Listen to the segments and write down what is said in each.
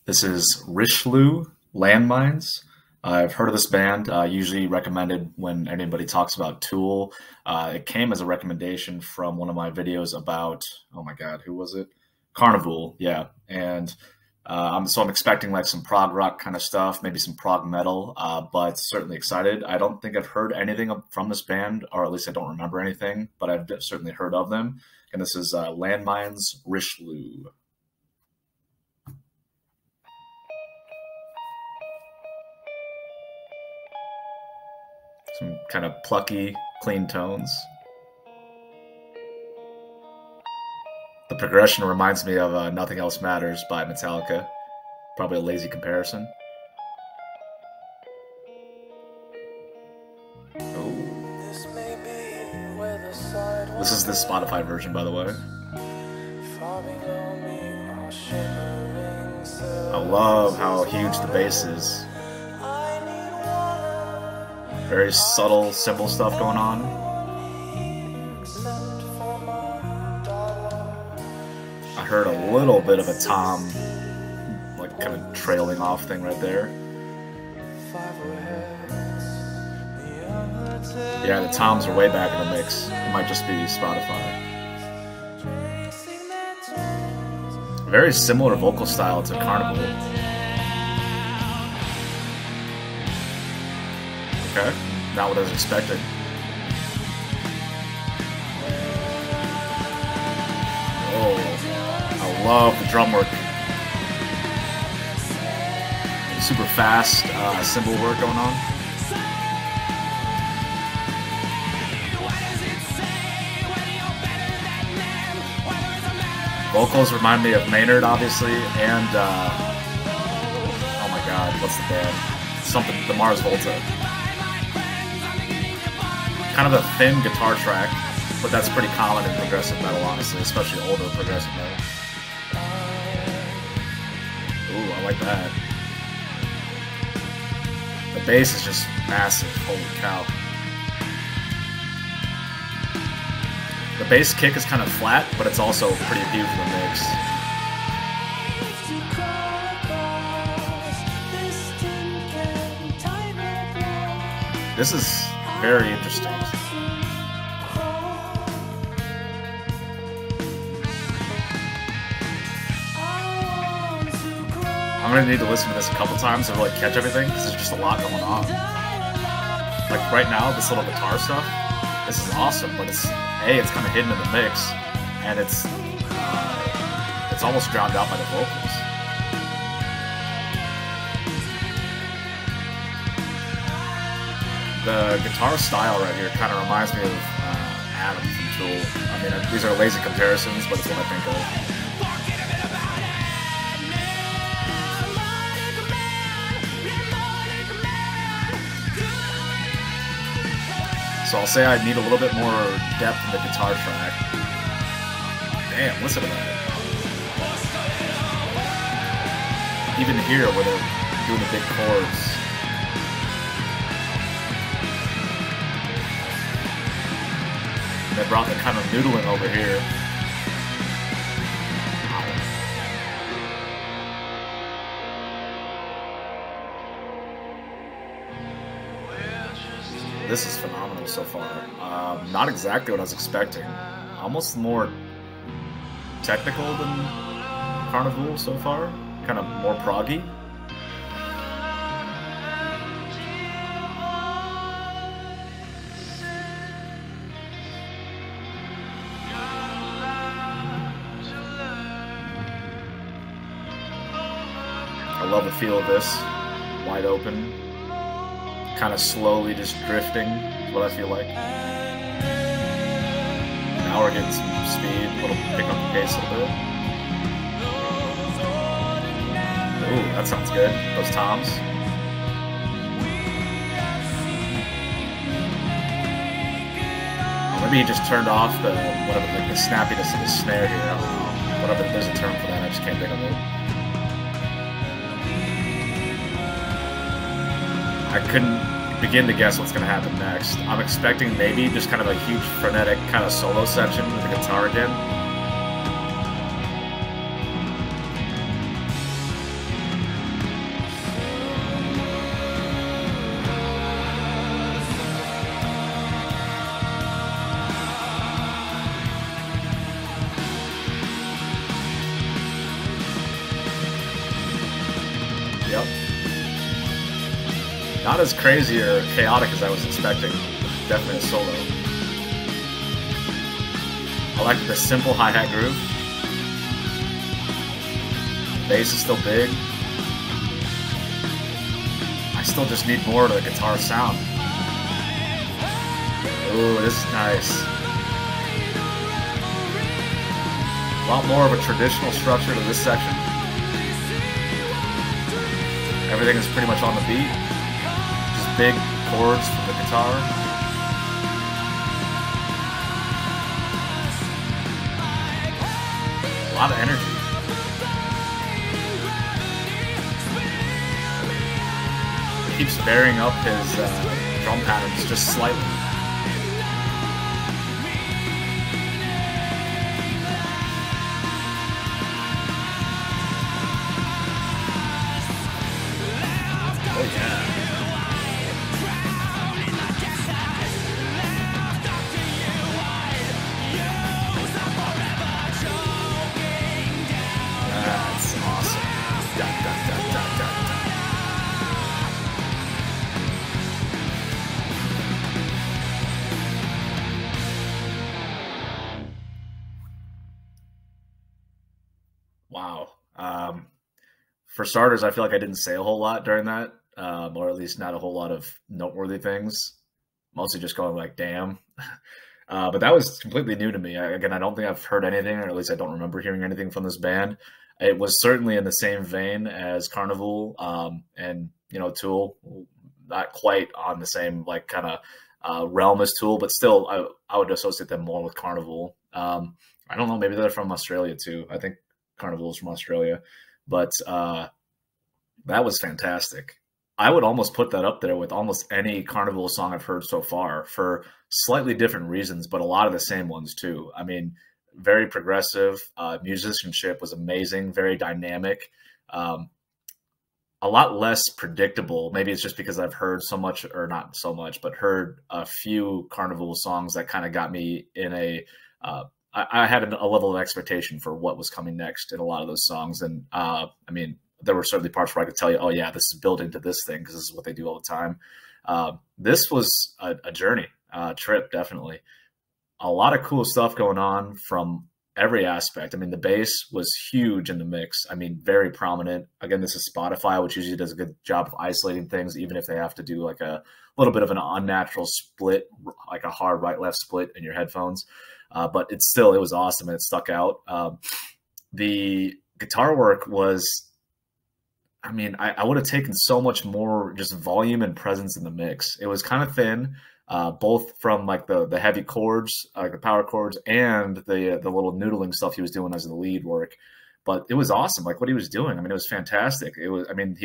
This is Rishloo, Landmines. I've heard of this band, usually recommended when anybody talks about Tool. It came as a recommendation from one of my videos about, oh my God, who was it? Carnival, yeah. And so I'm expecting like some prog rock kind of stuff, maybe some prog metal, but certainly excited. I don't think I've heard anything from this band, or at least I don't remember anything, but I've certainly heard of them. And this is Landmines, Rishloo. Some kind of plucky, clean tones. The progression reminds me of Nothing Else Matters by Metallica. Probably a lazy comparison. Oh. This is the Spotify version, by the way. I love how huge the bass is. Very subtle cymbal stuff going on. I heard a little bit of a tom, like kind of trailing off thing right there. Yeah, the toms are way back in the mix. It might just be Spotify. Very similar vocal style to Carnival. Okay, not what I was expecting. Oh, I love the drum work. Super fast cymbal work going on. Vocals remind me of Maynard, obviously, and oh my God, what's the band? Something, the Mars Volta. Kind of a thin guitar track, but that's pretty common in progressive metal, honestly, especially older progressive metal. Ooh, I like that. The bass is just massive, holy cow. The bass kick is kind of flat, but it's also pretty huge in the mix. This is very interesting. I'm gonna need to listen to this a couple times to really catch everything, because there's just a lot going on. Like right now, this little guitar stuff, this is awesome, but it's kind of hidden in the mix, and it's almost drowned out by the vocals. The guitar style right here kind of reminds me of Adam from Tool. I mean, these are lazy comparisons, but it's what I think of. So I'll say I need a little bit more depth in the guitar track. Damn, listen to that. Even here where they're doing the big chords. And they brought the kind of noodling over here. This is phenomenal so far. Not exactly what I was expecting. Almost more technical than Carnival so far. Kind of more proggy. I love the feel of this. Wide open. Kind of slowly just drifting is what I feel like. Now we're getting some speed, a little pick up the pace a little bit. Ooh, that sounds good. Those toms. Or maybe he just turned off the whatever, like the snappiness of the snare here. I don't know. Whatever, there's a term for that. I just can't think of it. I couldn't begin to guess what's going to happen next. I'm expecting maybe just kind of a huge frenetic kind of solo section with the guitar again. not as crazy or chaotic as I was expecting. Definitely a solo. I like the simple hi-hat groove. Bass is still big. I still just need more to the guitar sound. Ooh, this is nice. A lot more of a traditional structure to this section. Everything is pretty much on the beat. Just big chords from the guitar. A lot of energy. He keeps varying up his drum patterns just slightly. Oh yeah. That's awesome. Da, da, da, da, da, da. Wow. For starters, I feel like I didn't say a whole lot during that, or at least not a whole lot of noteworthy things. Mostly just going like, damn. But that was completely new to me. Again, I don't think I've heard anything, or at least I don't remember hearing anything from this band. It was certainly in the same vein as Carnival and, you know, Tool. Not quite on the same, like, kind of realm as Tool, but still, I would associate them more with Carnival. I don't know, maybe they're from Australia too. I think Carnival is from Australia. But that was fantastic. I would almost put that up there with almost any Carnival song I've heard so far for slightly different reasons, but a lot of the same ones too. I mean, very progressive. Musicianship was amazing, very dynamic. A lot less predictable. Maybe it's just because I've heard so much, or not so much, but heard a few Carnival songs that kind of got me in a I had a level of expectation for what was coming next in a lot of those songs. And I mean, there were certainly parts where I could tell you, oh yeah, this is built into this thing because this is what they do all the time. This was a journey, trip, definitely. A lot of cool stuff going on from every aspect. I mean, the bass was huge in the mix. I mean, very prominent. Again, this is Spotify, which usually does a good job of isolating things, even if they have to do like a little bit of an unnatural split, like a hard right-left split in your headphones. But it was awesome and it stuck out. The guitar work was, I mean, I would have taken so much more just volume and presence in the mix. It was kind of thin, both from like the heavy chords, like the power chords, and the little noodling stuff he was doing as the lead work. But it was awesome, like what he was doing. I mean, it was fantastic. It was, I mean,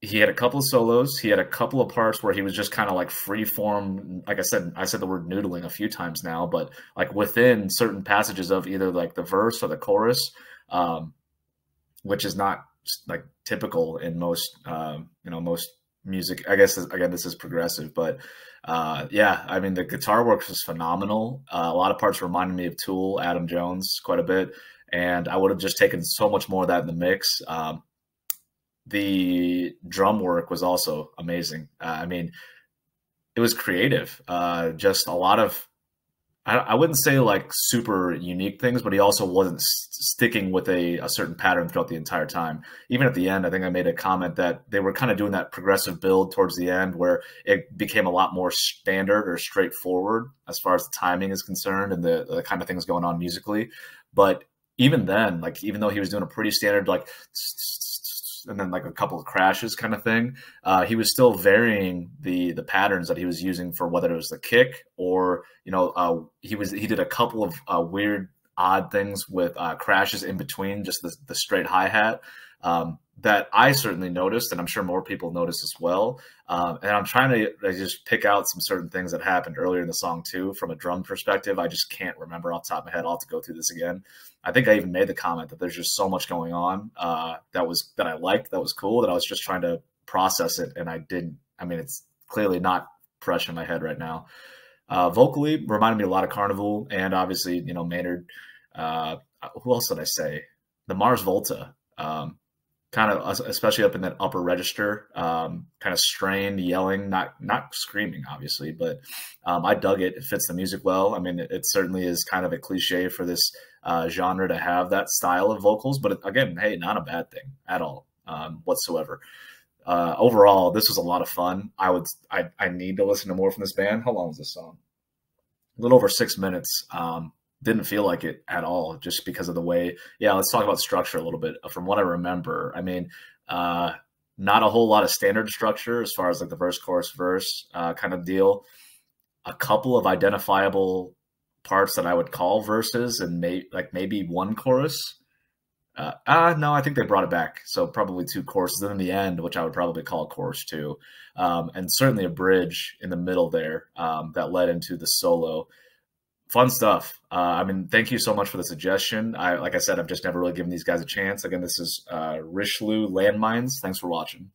he had a couple of solos. He had a couple of parts where he was just kind of like free form. Like I said the word noodling a few times now, but like within certain passages of either like the verse or the chorus, which is not like typical in most, you know, most music. I guess, again, this is progressive, but yeah, I mean, the guitar work was phenomenal. A lot of parts reminded me of Tool, Adam Jones quite a bit. And I would have just taken so much more of that in the mix. The drum work was also amazing. I mean, it was creative. Just a lot of, I wouldn't say like super unique things, but he also wasn't sticking with a certain pattern throughout the entire time. Even at the end, I think I made a comment that they were kind of doing that progressive build towards the end where it became a lot more standard or straightforward as far as the timing is concerned and the kind of things going on musically. But even then, like, even though he was doing a pretty standard, like, and then like a couple of crashes kind of thing, he was still varying the patterns that he was using for whether it was the kick or, you know, he did a couple of weird, odd things with crashes in between just the straight hi-hat that I certainly noticed, and I'm sure more people noticed as well. And I'm trying to just pick out some certain things that happened earlier in the song too, from a drum perspective. I just can't remember off the top of my head. I'll have to go through this again. I think I even made the comment that there's just so much going on that I liked, that was cool, that I was just trying to process it, and I didn't. I mean, it's clearly not fresh in my head right now. Vocally, reminded me a lot of Carnival, and obviously, you know, Maynard. Who else did I say? The Mars Volta. kind of especially up in that upper register, kind of strained, yelling, not screaming, obviously, but I dug it. It fits the music well. I mean, it certainly is kind of a cliche for this genre to have that style of vocals, but again, hey, not a bad thing at all whatsoever. Overall, this was a lot of fun. I need to listen to more from this band. How long is this song? A little over 6 minutes. Didn't feel like it at all, just because of the way. Yeah, let's talk about structure a little bit. From what I remember, I mean, not a whole lot of standard structure as far as like the verse, chorus, verse kind of deal. A couple of identifiable parts that I would call verses, and maybe one chorus. No, I think they brought it back. So probably two choruses. Then in the end, which I would probably call a chorus too, and certainly a bridge in the middle there that led into the solo. Fun stuff. I mean, thank you so much for the suggestion. Like I said, I've just never really given these guys a chance. Again, this is Rishloo Landmines. Thanks for watching.